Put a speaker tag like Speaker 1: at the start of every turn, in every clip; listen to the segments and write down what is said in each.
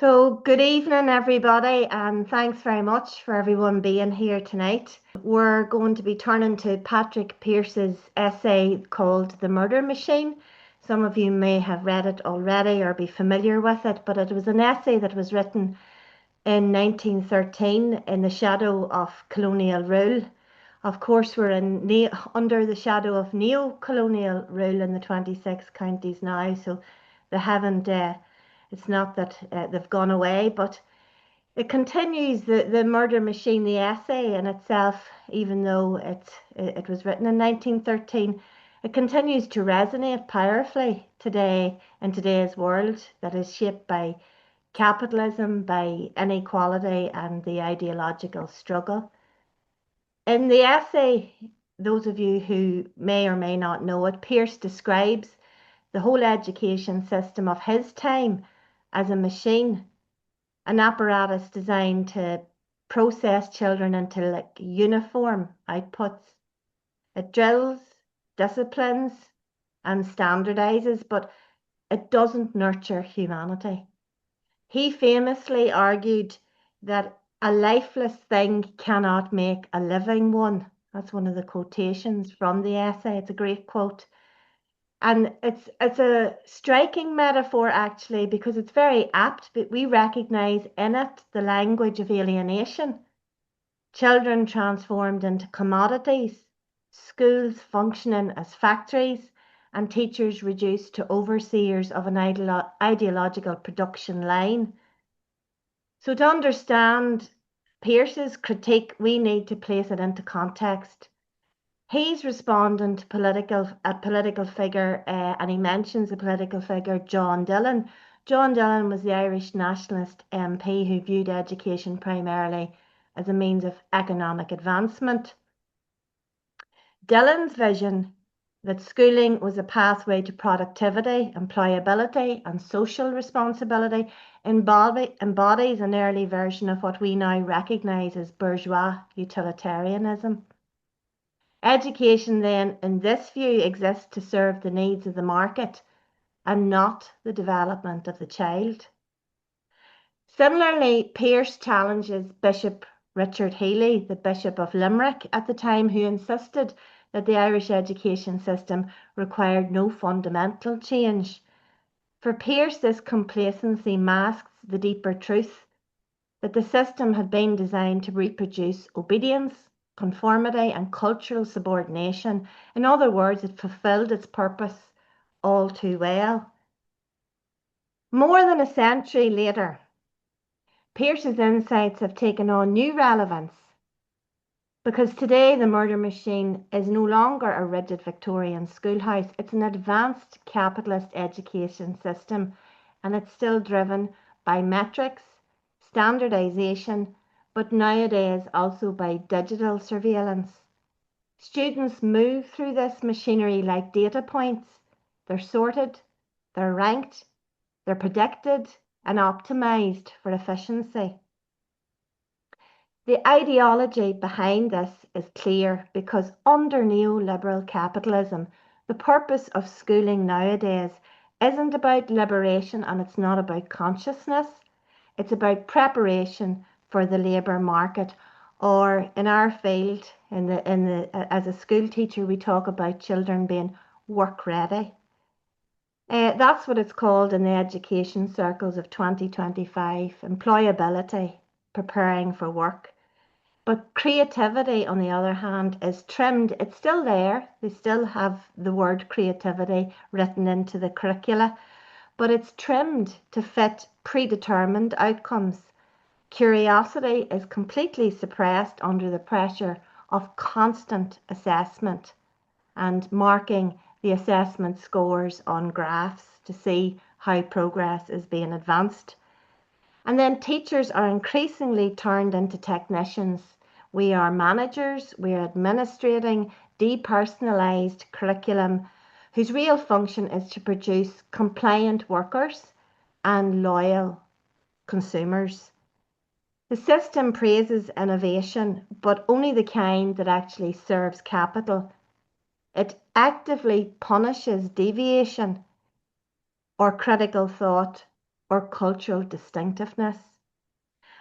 Speaker 1: So, good evening, everybody, and thanks very much for everyone being here tonight. We're going to be turning to Padraig Pearse's essay called The Murder Machine. Some of you may have read it already or be familiar with it, but it was an essay that was written in 1913 in the shadow of colonial rule. Of course, we're under the shadow of neo-colonial rule in the 26 counties now, so they haven't. It's not that they've gone away, but it continues the murder machine. The essay in itself, even though it was written in 1913, it continues to resonate powerfully today in today's world that is shaped by capitalism, by inequality, and the ideological struggle. In the essay, those of you who may or may not know it, Pearse describes the whole education system of his time as a machine, an apparatus designed to process children into like uniform outputs. It drills, disciplines, and standardizes, but it doesn't nurture humanity. He famously argued that a lifeless thing cannot make a living one. That's one of the quotations from the essay. It's a great quote. And it's a striking metaphor actually because it's very apt, but we recognize in it the language of alienation. Children transformed into commodities, schools functioning as factories, and teachers reduced to overseers of an ideological production line. So to understand Pearse's critique, we need to place it into context. He's responding to a political figure, and he mentions the political figure John Dillon. John Dillon was the Irish nationalist MP who viewed education primarily as a means of economic advancement. Dillon's vision that schooling was a pathway to productivity, employability, and social responsibility embodies an early version of what we now recognise as bourgeois utilitarianism. Education, then, in this view, exists to serve the needs of the market and not the development of the child. Similarly, Pearse challenges Bishop Richard Healy, the Bishop of Limerick at the time, who insisted that the Irish education system required no fundamental change. For Pearse, this complacency masks the deeper truth that the system had been designed to reproduce obedience, conformity, and cultural subordination. In other words, it fulfilled its purpose all too well. More than a century later, Pearse's insights have taken on new relevance because today the murder machine is no longer a rigid Victorian schoolhouse. It's an advanced capitalist education system, and it's still driven by metrics, standardization, but nowadays also by digital surveillance. Students move through this machinery like data points. They're sorted, they're ranked, they're predicted and optimized for efficiency. The ideology behind this is clear because under neoliberal capitalism, the purpose of schooling nowadays isn't about liberation and it's not about consciousness. It's about preparation for the labour market, or in our field, as a school teacher, we talk about children being work ready. That's what it's called in the education circles of 2025, employability, preparing for work. But creativity, on the other hand, is trimmed. It's still there. They still have the word creativity written into the curricula, but it's trimmed to fit predetermined outcomes. Curiosity is completely suppressed under the pressure of constant assessment and marking the assessment scores on graphs to see how progress is being advanced. And then teachers are increasingly turned into technicians. We are managers, we are administrating depersonalised curriculum whose real function is to produce compliant workers and loyal consumers. The system praises innovation, but only the kind that actually serves capital. It actively punishes deviation or critical thought or cultural distinctiveness.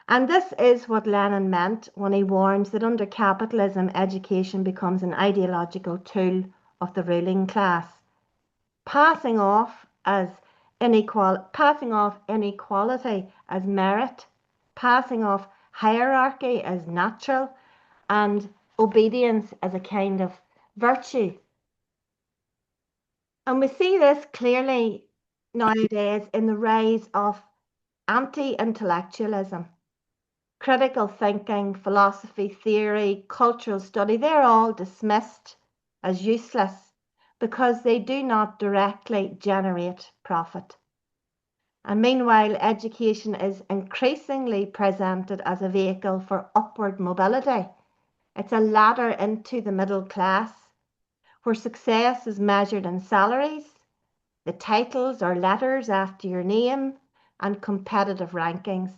Speaker 1: And this is what Lenin meant when he warns that under capitalism, education becomes an ideological tool of the ruling class, passing off inequality as merit, passing off hierarchy as natural, and obedience as a kind of virtue. And we see this clearly nowadays in the rise of anti-intellectualism. Critical thinking, philosophy, theory, cultural study, they're all dismissed as useless because they do not directly generate profit. And meanwhile, education is increasingly presented as a vehicle for upward mobility. It's a ladder into the middle class, where success is measured in salaries, the titles or letters after your name, and competitive rankings.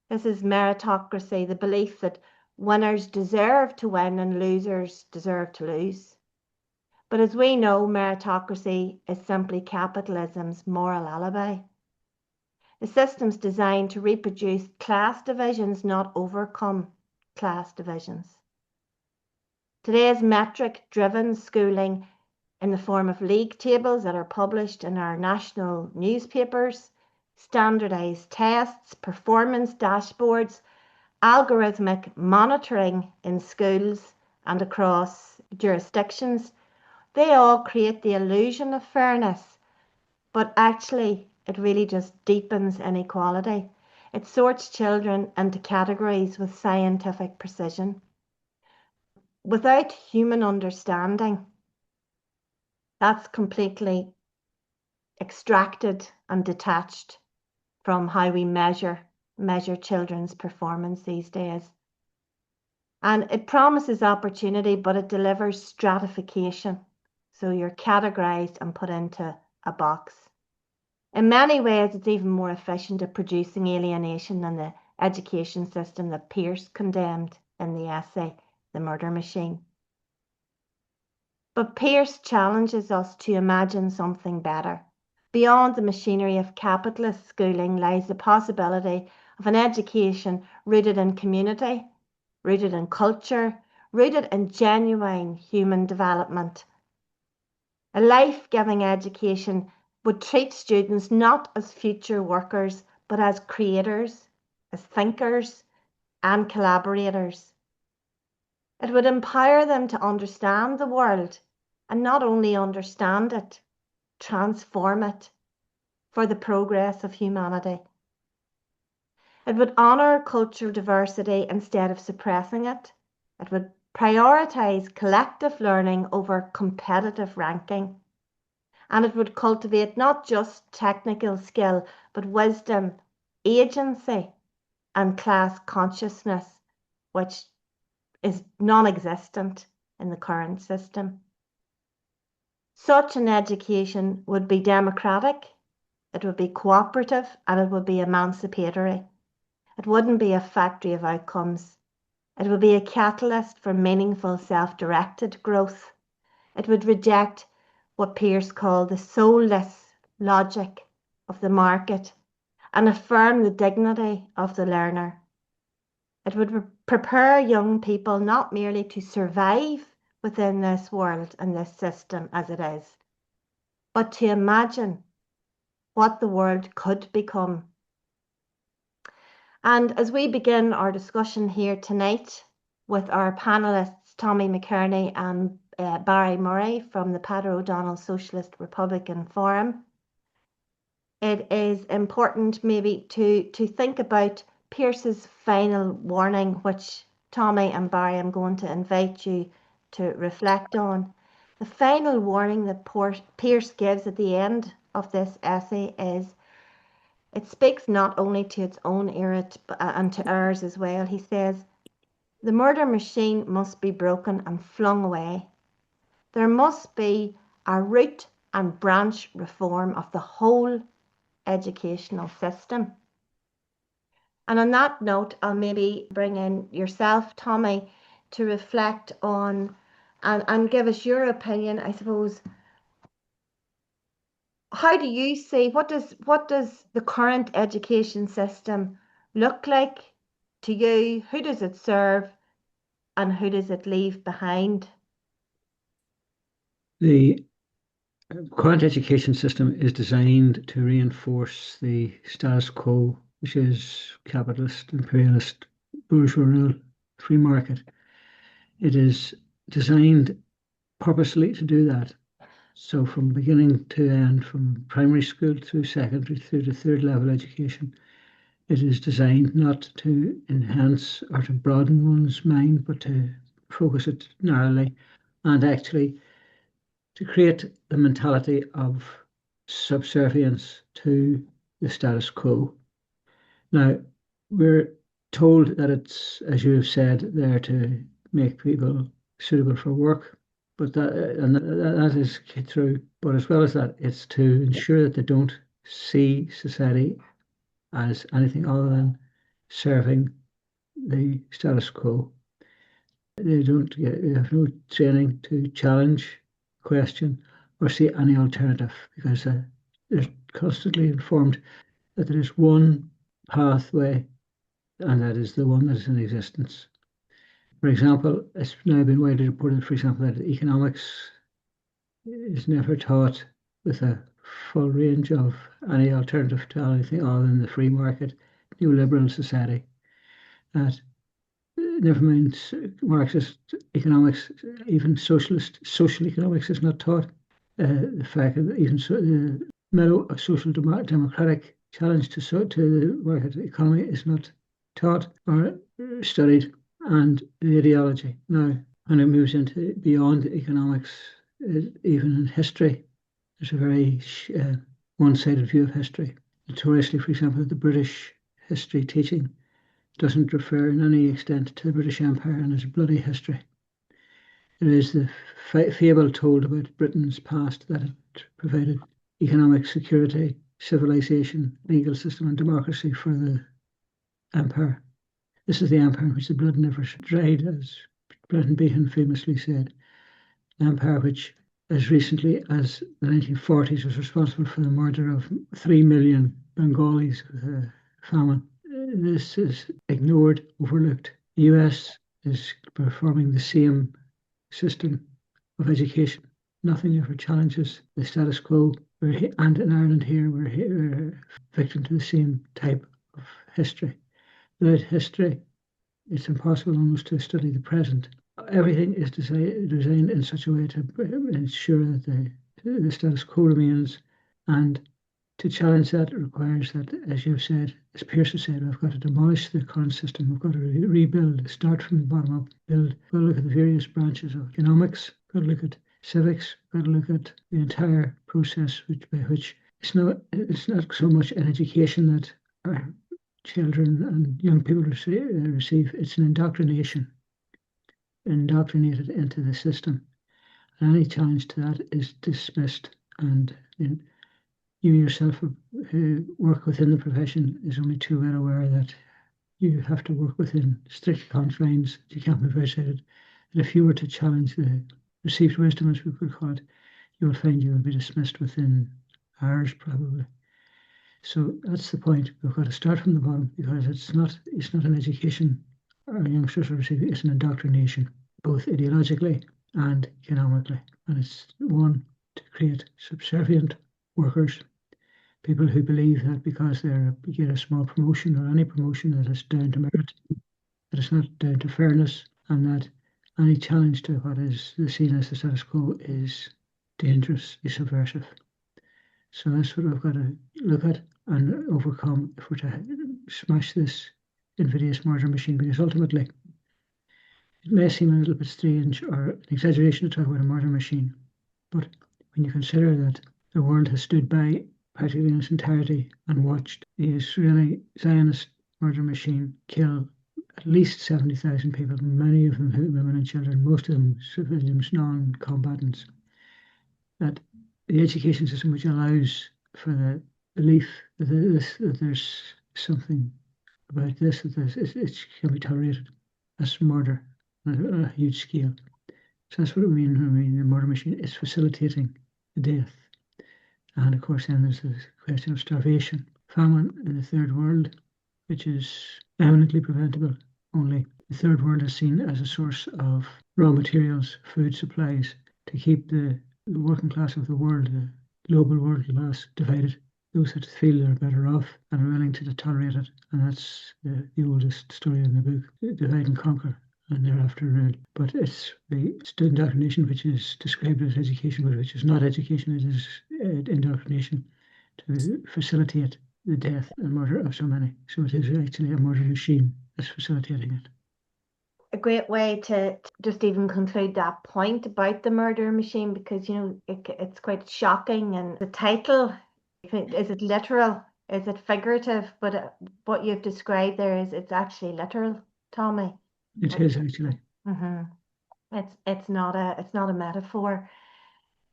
Speaker 1: This is meritocracy, the belief that winners deserve to win and losers deserve to lose. But as we know, meritocracy is simply capitalism's moral alibi. The system's designed to reproduce class divisions, not overcome class divisions. Today's metric-driven schooling in the form of league tables that are published in our national newspapers, standardised tests, performance dashboards, algorithmic monitoring in schools and across jurisdictions, they all create the illusion of fairness, but actually it really just deepens inequality. It sorts children into categories with scientific precision, without human understanding. That's completely extracted and detached from how we measure children's performance these days. And it promises opportunity, but it delivers stratification. So you're categorized and put into a box. In many ways, it's even more efficient at producing alienation than the education system that Pearse condemned in the essay, The Murder Machine. But Pearse challenges us to imagine something better. Beyond the machinery of capitalist schooling lies the possibility of an education rooted in community, rooted in culture, rooted in genuine human development. A life-giving education would treat students not as future workers, but as creators, as thinkers, and collaborators. It would empower them to understand the world, and not only understand it, transform it for the progress of humanity. It would honour cultural diversity instead of suppressing it. It would prioritise collective learning over competitive ranking. And it would cultivate not just technical skill, but wisdom, agency, and class consciousness, which is non-existent in the current system. Such an education would be democratic, it would be cooperative, and it would be emancipatory. It wouldn't be a factory of outcomes. It would be a catalyst for meaningful self-directed growth. It would reject what Pearse called the soulless logic of the market and affirm the dignity of the learner. It would prepare young people not merely to survive within this world and this system as it is, but to imagine what the world could become. And as we begin our discussion here tonight with our panelists, Tommy McKerney and Barry Murray from the Peadar O'Donnell Socialist Republican Forum, it is important maybe to think about Pearse's final warning, which Tommy and Barry, I'm going to invite you to reflect on. The final warning that Pearse gives at the end of this essay is, it speaks not only to its own era and to ours as well. He says, the murder machine must be broken and flung away. There must be a root and branch reform of the whole educational system. And on that note, I'll maybe bring in yourself, Tommy, to reflect on and give us your opinion, I suppose, how do you see what does the current education system look like to you? Who does it serve and who does it leave behind?
Speaker 2: The current education system is designed to reinforce the status quo, which is capitalist, imperialist, bourgeois rule, free market. It is designed purposely to do that. So from beginning to end, from primary school through secondary through to third level education, it is designed not to enhance or to broaden one's mind, but to focus it narrowly and actually to create the mentality of subservience to the status quo. Now, we're told that it's, as you have said, there to make people suitable for work, but that is true. But as well as that, it's to ensure that they don't see society as anything other than serving the status quo. They have no training to challenge, question, or see any alternative because they're constantly informed that there is one pathway and that is the one that is in existence. For example, it's now been widely reported, for example, that economics is never taught with a full range of any alternative to anything other than the free market, neoliberal society. That never mind Marxist economics, even socialist social economics is not taught. The fact that even the mellow social democratic challenge to the market economy is not taught or studied, and the ideology. Now, when it moves into beyond economics, even in history, there's a very one-sided view of history. Notoriously, for example, the British history teaching doesn't refer in any extent to the British Empire and its bloody history. It is the fable told about Britain's past that it provided economic security, civilization, legal system, and democracy for the empire. This is the empire in which the blood never dried, as Brenton Behan famously said. An empire which, as recently as the 1940s, was responsible for the murder of 3 million Bengalis with a famine. This is ignored, overlooked. The US is performing the same system of education. Nothing ever challenges the status quo. And in Ireland here, we're victim to the same type of history. Without history, it's impossible almost to study the present. Everything is designed in such a way to ensure that the status quo remains, and to challenge that requires that, as you've said, as Pearse has said, we've got to demolish the current system. We've got to rebuild, start from the bottom up, build. We've got to look at the various branches of economics. We've got to look at civics. We've got to look at the entire process by which it's not so much an education that our children and young people receive. It's an indoctrination, indoctrinated into the system. And any challenge to that is dismissed, and you yourself who work within the profession is only too well aware that you have to work within strict confines. You can't move outside it. And if you were to challenge the received wisdom, as we could call it, you will find you will be dismissed within hours probably. So that's the point. We've got to start from the bottom because it's not an education our youngsters are receiving, it's an indoctrination, both ideologically and economically. And it's one to create subservient workers, people who believe that because they get a small promotion or any promotion that it's down to merit, that it's not down to fairness, and that any challenge to what is seen as the status quo is dangerous, is subversive. So that's what we've got to look at and overcome if we're to smash this invidious murder machine, because ultimately it may seem a little bit strange or an exaggeration to talk about a murder machine, but when you consider that the world has stood by practically in its entirety and watched the Israeli Zionist murder machine kill at least 70,000 people, many of them women and children, most of them civilians, non-combatants, that the education system which allows for the belief that there's something about this, that it can be tolerated as murder on a huge scale. So that's what we mean when we mean the murder machine is facilitating the death. And of course, then there's the question of starvation, famine in the third world, which is eminently preventable. Only the third world is seen as a source of raw materials, food supplies, to keep the working class of the world, the global working class, divided. Those that feel they're better off and are willing to tolerate it. And that's the oldest story in the book, divide and conquer, and thereafter rule. But it's the student indoctrination which is described as education, but which is not education, it is indoctrination to facilitate the death and murder of so many. So it is actually a murder machine that's facilitating it.
Speaker 1: A great way to just even conclude that point about the murder machine, because it's quite shocking, and the title, is it literal, is it figurative? But what you've described there is it's actually literal, Tommy.
Speaker 2: It is actually.
Speaker 1: It's not a metaphor.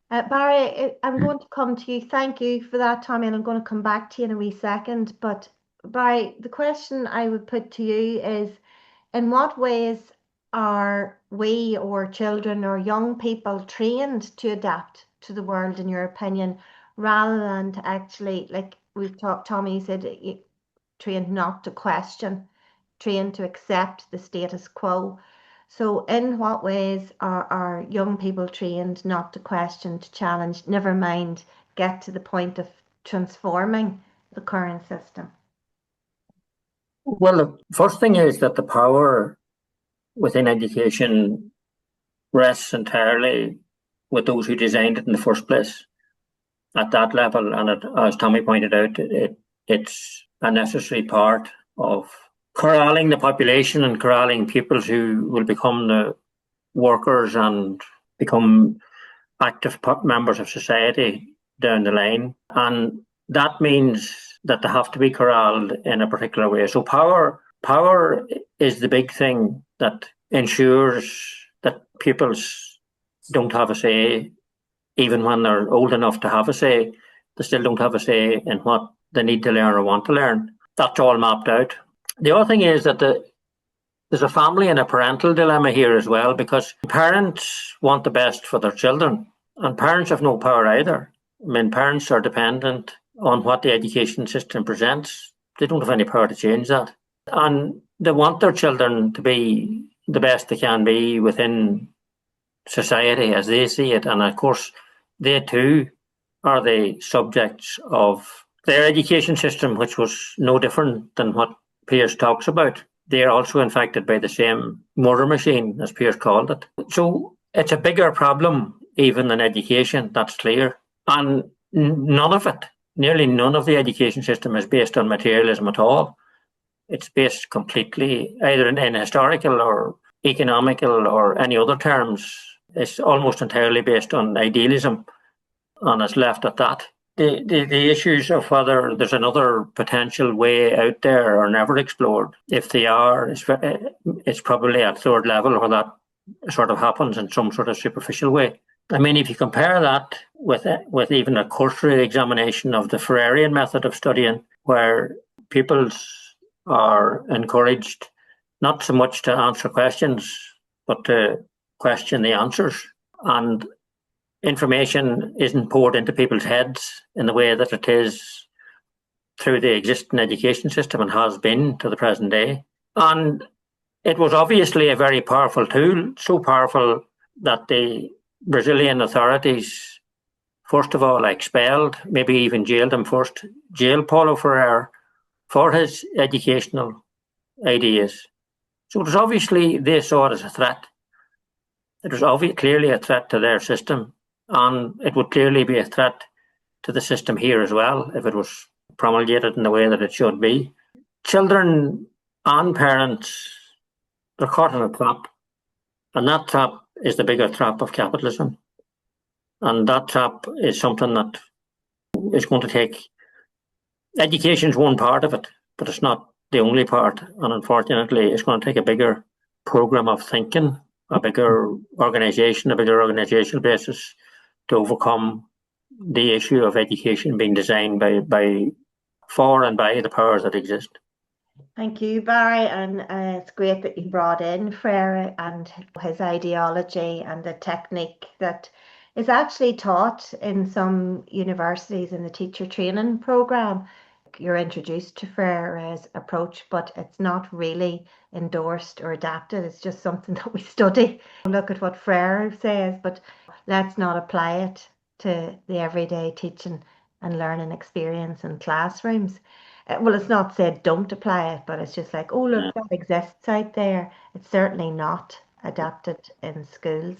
Speaker 1: Barry, I'm going to come to you. Thank you for that, Tommy, and I'm going to come back to you in a wee second. But Barry, the question I would put to you is, in what ways are we, or children or young people, trained to adapt to the world, in your opinion, rather than to actually, like we've talked, Tommy said, trained not to question, trained to accept the status quo. So in what ways are young people trained not to question, to challenge, never mind get to the point of transforming the current system?
Speaker 3: Well, the first thing is that the power within education rests entirely with those who designed it in the first place at that level. And as Tommy pointed out, it's a necessary part of corralling the population and corralling pupils who will become the workers and become active members of society down the line. And that means that they have to be corralled in a particular way. So power is the big thing that ensures that pupils don't have a say. Even when they're old enough to have a say, they still don't have a say in what they need to learn or want to learn. That's all mapped out. The other thing is that there's a family and a parental dilemma here as well, because parents want the best for their children, and parents have no power either. I mean, parents are dependent on what the education system presents. They don't have any power to change that. And they want their children to be the best they can be within society as they see it. And of course, they too are the subjects of their education system, which was no different than what Pearse talks about. They are also infected by the same murder machine, as Pearse called it. So it's a bigger problem even than education, that's clear. And nearly none of the education system is based on materialism at all. It's based completely either in historical or economical or any other terms. It's almost entirely based on idealism, and it's left at that. The issues of whether there's another potential way out there are never explored. If they are, it's probably at third level where that sort of happens in some sort of superficial way. I mean, if you compare that with even a cursory examination of the Frerian method of studying, where pupils are encouraged not so much to answer questions, but to question the answers, and information isn't poured into people's heads in the way that it is through the existing education system and has been to the present day. And it was obviously a very powerful tool, so powerful that the Brazilian authorities, first of all, expelled, maybe even jailed him first, jailed Paulo Freire for his educational ideas. So it was obviously, they saw it as a threat. It was clearly a threat to their system, and it would clearly be a threat to the system here as well if it was promulgated in the way that it should be. Children and parents, they're caught in a trap, and that trap is the bigger trap of capitalism. And that trap is something that is going to take... Education is one part of it, but it's not the only part. And unfortunately, it's going to take a bigger program of thinking, a bigger organization, a bigger organizational basis to overcome the issue of education being designed for and by the powers that exist.
Speaker 1: Thank you, Barry, and it's great that you brought in Freire and his ideology and the technique that is actually taught in some universities in the teacher training program. You're introduced to Freire's approach, but it's not really endorsed or adapted. It's just something that we study. Look at what Freire says, but let's not apply it to the everyday teaching and learning experience in classrooms. Well, it's not said don't apply it, but it's just like, oh, look, that exists out there. It's certainly not adapted in schools.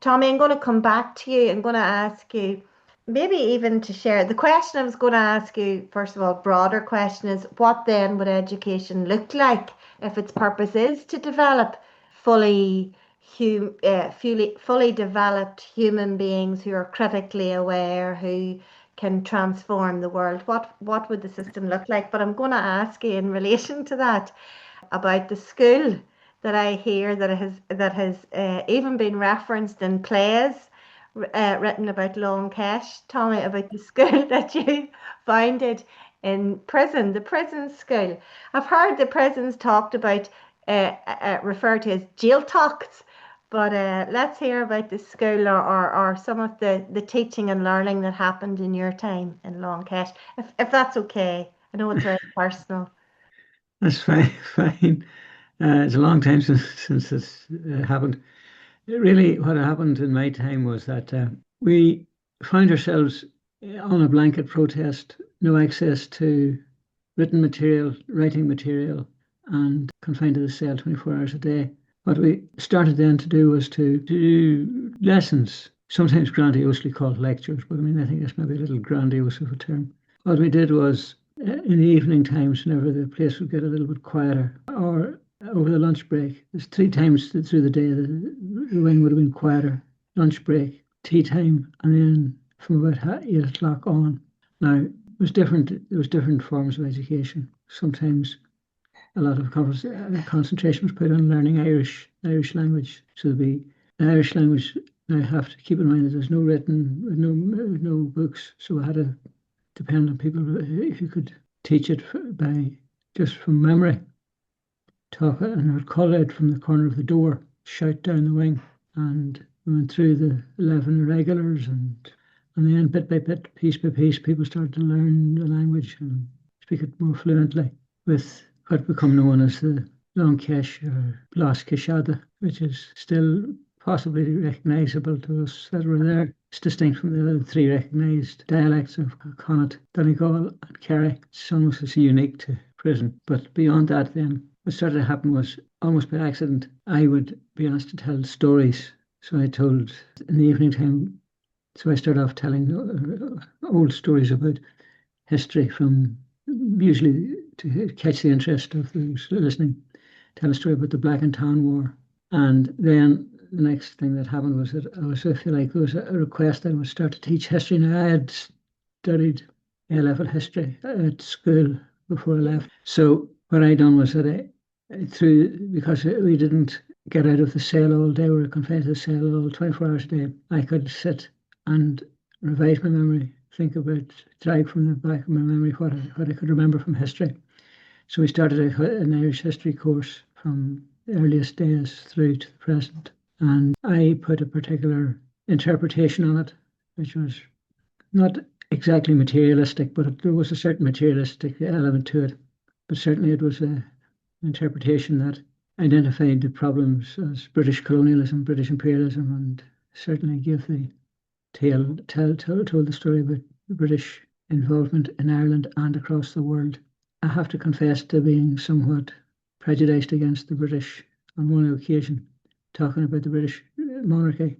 Speaker 1: Tommy, I'm going to come back to you. I'm going to ask you, maybe even to share the question I was going to ask you, first of all, broader question is, what then would education look like if its purpose is to develop fully fully developed human beings who are critically aware, who can transform the world? What would the system look like? But I'm going to ask you in relation to that about the school that I hear that has even been referenced in plays written about Long Kesh. Tell me about the school that you founded in prison, the prison school. I've heard the prisons talked about, referred to as jail talks, but let's hear about the school or some of the teaching and learning that happened in your time in Long Kesh, if that's okay. I know it's very personal.
Speaker 2: That's fine. Fine. It's a long time since this happened. Really, what happened in my time was that we found ourselves on a blanket protest, no access to written material, writing material, and confined to the cell 24 hours a day. What we started then to do was to do lessons, sometimes grandiosely called lectures, but I mean, I think that's maybe a little grandiose of a term. What we did was, in the evening times, whenever the place would get a little bit quieter, or over the lunch break, there's 3 times through the day the wing would have been quieter. Lunch break, tea time, and then from about 8 o'clock on. Now, it was different. There was different forms of education. Sometimes a lot of concentration was put on learning Irish language. So the Irish language, now I have to keep in mind that there's no written, no books. So I had to depend on people who could teach it by just from memory. Talk, and I would call out from the corner of the door, shout down the wing, and we went through the 11 regulars, and then bit by bit, piece by piece, people started to learn the language and speak it more fluently with what become known as the Long Kesh or Blas Keshada, which is still possibly recognisable to us that were there. It's distinct from the other 3 recognised dialects of Connacht, Donegal and Kerry. It's almost as unique to prison. But beyond that then, what started to happen was, almost by accident, I would be asked to tell stories. So I told in the evening time, so I started off telling old stories about history, from usually to catch the interest of those listening, tell a story about the Black and Tan War. And then the next thing that happened was that I feel like there was a request that I would start to teach history. Now, I had studied A-level history at school before I left. So what I done was that because we didn't get out of the cell all day, we were confined to the cell all 24 hours a day, I could sit and revise my memory, think about, drag from the back of my memory what I could remember from history. So we started an Irish history course from the earliest days through to the present. And I put a particular interpretation on it, which was not exactly materialistic, but there was a certain materialistic element to it. But certainly it was an interpretation that identified the problems as British colonialism, British imperialism, and certainly give the told the story about the British involvement in Ireland and across the world. I have to confess to being somewhat prejudiced against the British on one occasion, talking about the British monarchy.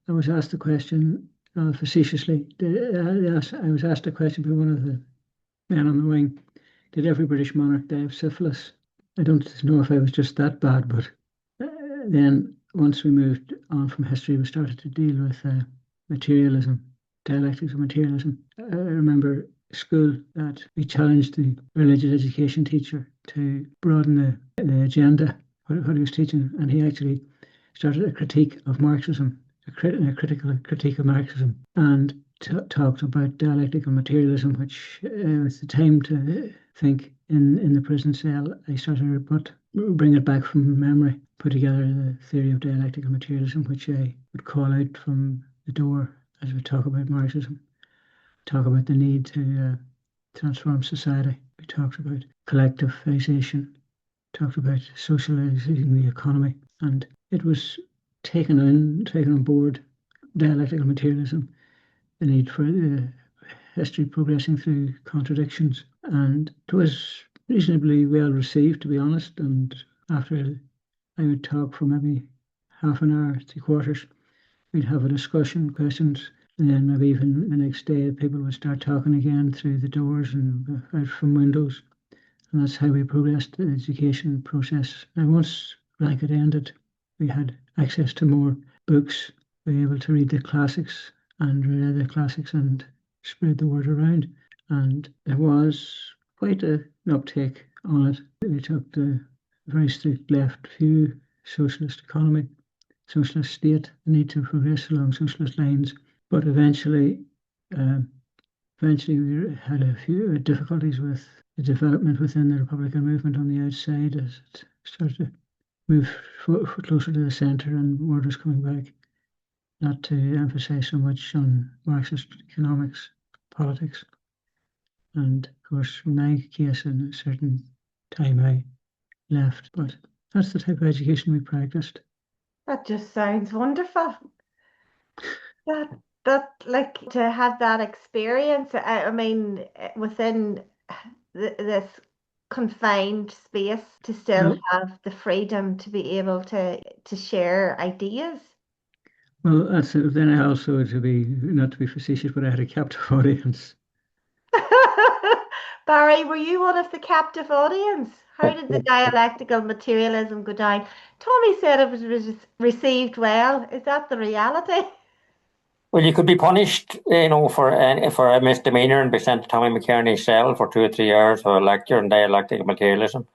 Speaker 2: I was asked a question facetiously. I was asked a question by one of the men on the wing. Did every British monarch die of syphilis? I don't know if I was just that bad, but then once we moved on from history, we started to deal with materialism, dialectics of materialism. I remember school that we challenged the religious education teacher to broaden the agenda, what he was teaching, and he actually started a critique of Marxism, a critical critique of Marxism, and talked about dialectical materialism, which was the time to think in the prison cell. I started to bring it back from memory, put together the theory of dialectical materialism, which I would call out from the door as we talk about Marxism, talk about the need to transform society. We talked about collectivization, talked about socializing the economy, and it was taken on board dialectical materialism, the need for history progressing through contradictions, and it was reasonably well received, to be honest. And after I would talk for maybe half an hour, 3/4, we'd have a discussion, questions, and then maybe even the next day people would start talking again through the doors and out from windows. And that's how we progressed the education process. And once Blanket ended, we had access to more books, we were able to read the classics and read the classics and spread the word around. And there was quite an uptake on it. We took the very strict left view, socialist economy, socialist state, the need to progress along socialist lines. But eventually we had a few difficulties with the development within the Republican movement on the outside as it started to move closer to the centre, and word was coming back not to emphasise so much on Marxist economics, politics. And of course, in my case, in a certain time I left, but that's the type of education we practiced.
Speaker 1: That just sounds wonderful. That like to have that experience. I mean, within this confined space, to still have the freedom to be able to share ideas.
Speaker 2: Well, that's it. Then I also, not to be facetious, but I had a captive audience.
Speaker 1: Barry, were you one of the captive audience? How did the dialectical materialism go down? Tommy said it was received well. Is that the reality?
Speaker 3: Well, you could be punished, for a misdemeanor and be sent to Tommy McKerney's cell for 2 or 3 hours for a lecture on dialectical materialism.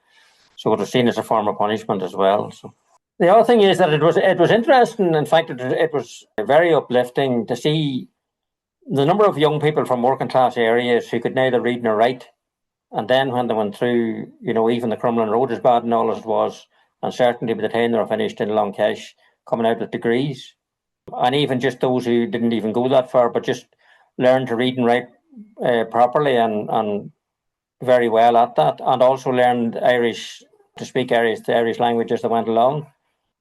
Speaker 3: So it was seen as a form of punishment as well. So the other thing is that it was interesting. In fact, it was very uplifting to see the number of young people from working class areas who could neither read nor write. And then when they went through, even the Crumlin Road, as bad and all as it was, and certainly by the time they were finished in Long Kesh, coming out with degrees. And even just those who didn't even go that far, but just learned to read and write properly and very well at that, and also learned Irish, to speak the Irish language as they went along.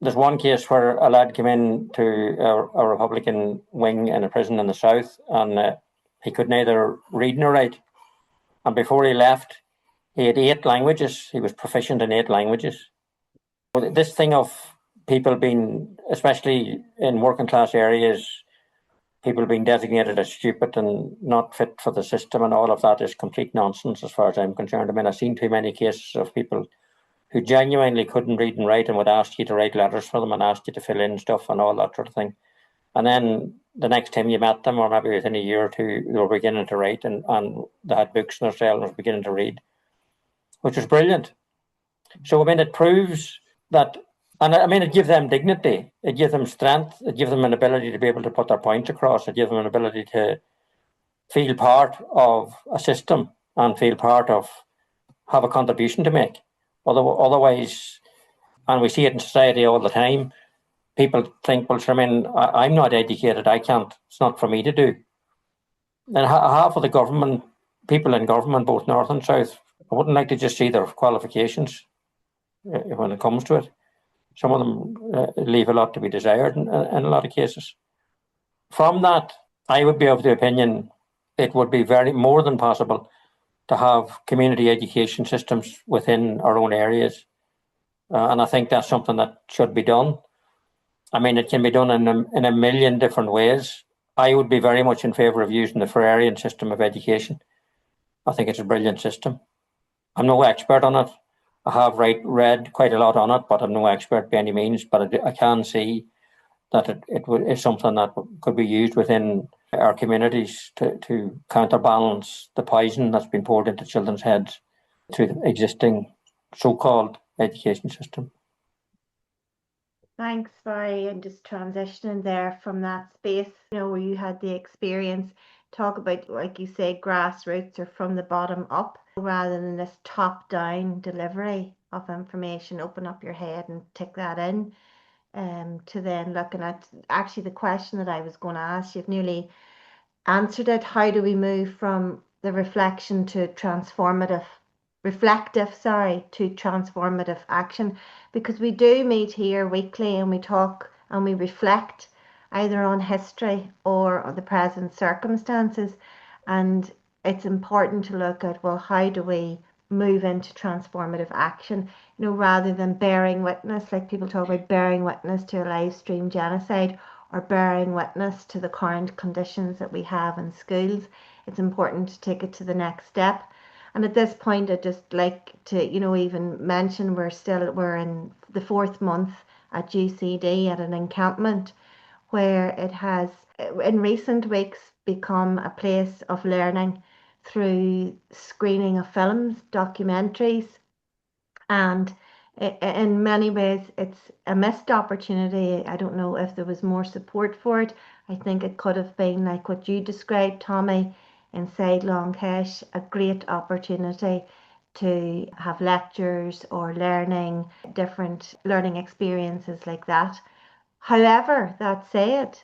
Speaker 3: There's one case where a lad came in to a Republican wing in a prison in the south, and he could neither read nor write. And before he left, he had 8 languages. He was proficient in 8 languages. This thing of people being, especially in working class areas, people being designated as stupid and not fit for the system and all of that is complete nonsense as far as I'm concerned. I mean, I've seen too many cases of people who genuinely couldn't read and write and would ask you to write letters for them and ask you to fill in stuff and all that sort of thing. And then the next time you met them, or maybe within a year or two, they were beginning to write and they had books in their cell and were beginning to read, which was brilliant. So, I mean, it proves that, and I mean, it gives them dignity, it gives them strength, it gives them an ability to be able to put their points across, it gives them an ability to feel part of a system and feel part of, have a contribution to make. Otherwise, and we see it in society all the time, people think, well, I mean, I'm not educated, I can't, it's not for me to do. And half of the government, people in government, both north and south, I wouldn't like to just see their qualifications when it comes to it. Some of them leave a lot to be desired in a lot of cases. From that, I would be of the opinion it would be very more than possible to have community education systems within our own areas. And I think that's something that should be done. I mean, it can be done in a million different ways. I would be very much in favour of using the Ferrarian system of education. I think it's a brilliant system. I'm no expert on it. I have read quite a lot on it, but I'm no expert by any means. But I can see that it is something that could be used within our communities to counterbalance the poison that's been poured into children's heads through the existing so-called education system.
Speaker 1: Thanks, Barry, and just transitioning there from that space, where you had the experience, talk about, like you say, grassroots or from the bottom up, rather than this top-down delivery of information. Open up your head and take that in. to then looking at actually the question that I was going to ask. You've nearly answered it. How do we move from the reflective to transformative action? Because we do meet here weekly and we talk and we reflect either on history or on the present circumstances, and it's important to look at, well, how do we move into transformative action, rather than bearing witness, like people talk about bearing witness to a live stream genocide or bearing witness to the current conditions that we have in schools. It's important to take it to the next step. And at this point, I'd just like to, even mention we're in the 4th month at UCD at an encampment where it has, in recent weeks, become a place of learning through screening of films, documentaries, and in many ways it's a missed opportunity. I don't know if there was more support for it. I think it could have been like what you described, Tommy, inside Longkesh, a great opportunity to have lectures or different learning experiences like that. However, that said,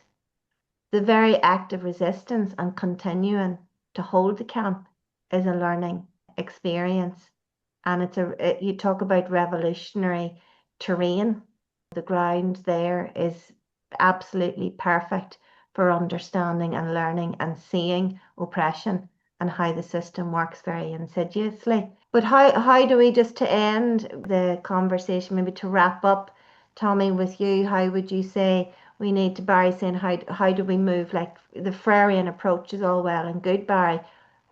Speaker 1: the very act of resistance and continuing to hold the camp is a learning experience. And you talk about revolutionary terrain. The ground there is absolutely perfect for understanding and learning and seeing oppression and how the system works very insidiously. But how do we, just to end the conversation, maybe to wrap up, Tommy, with you, how would you say we need to, Barry saying, how do we move, like the Freudian approach is all well and good, Barry.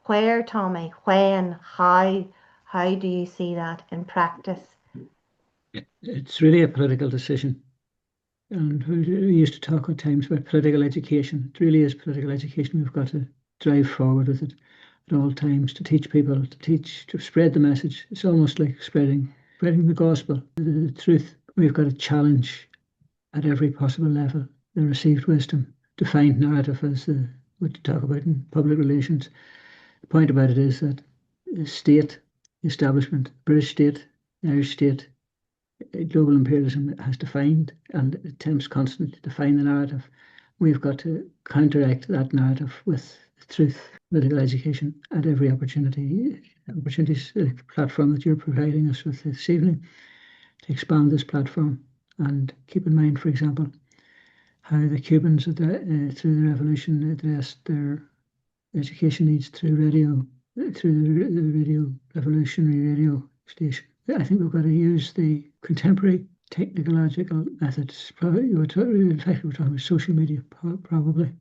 Speaker 1: Where, Tommy, when, how do you see that in practice?
Speaker 2: It's really a political decision. And we used to talk at times about political education. It really is political education. We've got to drive forward with it at all times, to teach people, to spread the message. It's almost like spreading the gospel, the truth. We've got to challenge at every possible level the received wisdom, defined narrative, as what you talk about in public relations. The point about it is that the state, the establishment, British state, Irish state, global imperialism has defined and attempts constantly to define the narrative. We've got to counteract that narrative with truth, political education at every opportunity. Opportunities, the platform that you're providing us with this evening, to expand this platform. And keep in mind, for example, how the Cubans through the revolution addressed their education needs through radio, through the radio, revolutionary radio station. I think we've got to use the contemporary technological methods. In fact, we're talking about social media, probably,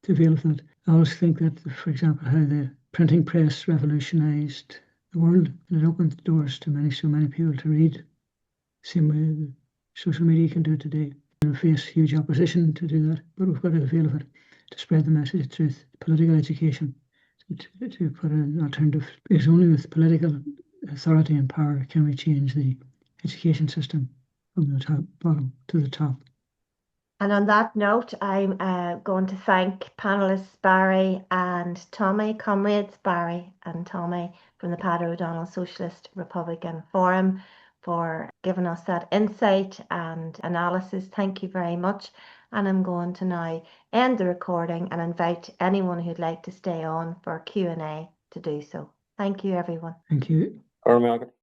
Speaker 2: to avail of that. I always think that, for example, how the printing press revolutionised the world, and it opened the doors to so many people to read. Same way social media can do it today. We'll face huge opposition to do that, but we've got to avail of it to spread the message of truth, political education, to put an alternative. Because only with political authority and power can we change the education system from the bottom to the top.
Speaker 1: And on that note, I'm going to thank panelists Barry and Tommy, comrades Barry and Tommy from the Padraig O'Donnell Socialist Republican Forum, for giving us that insight and analysis. Thank you very much. And I'm going to now end the recording and invite anyone who'd like to stay on for Q&A to do so. Thank you, everyone.
Speaker 2: Thank you.